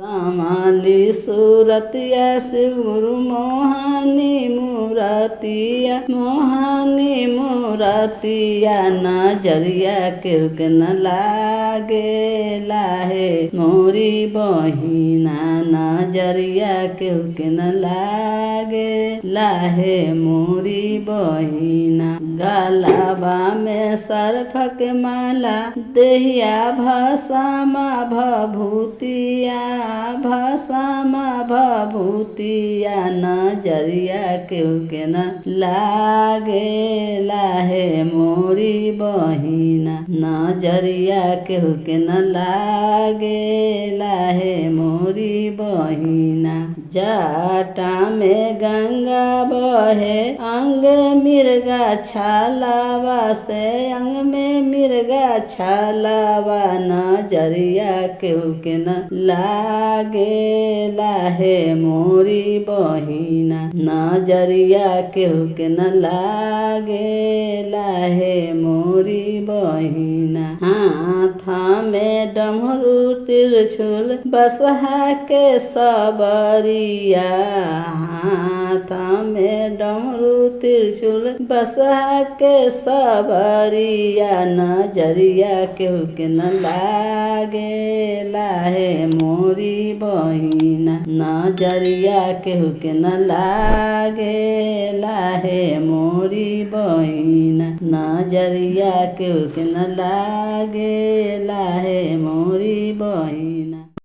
संभाली सूरतिया शिव गुरु मोहानी मूरतिया नजरिया केहू के न लागे लाहे मोरी बहिना नजरिया केहू के न लागे लाहे मोरी बहिना। गलाबा में सर्फक माला देहिया भस्मा भभूतिया नजरिया केहू के न लागे लाहे मोरी बहिना नजरिया केहू के न लागे लाहे मोरी बहिना। जटा में गंगा बहे अंग मिर्गा छालावा से अंग में मिर्गा छालावा नजरिया केहू के न लागे लाहे मोरी बहिना नजरिया केहू के न लागे लाहे मोरी बहिना। हाथा में डमरू त्रिशूल बसहा के सबरिया हाथा में डमरू त्रिशूल बसहा के सबरिया नजरिया केहू के न लागे लाहे मोरी बहिना नजरिया केहू के न लागे लाहे मोरी बहिना नजरिया केहू के न लागे लाहे मोरी बहिना।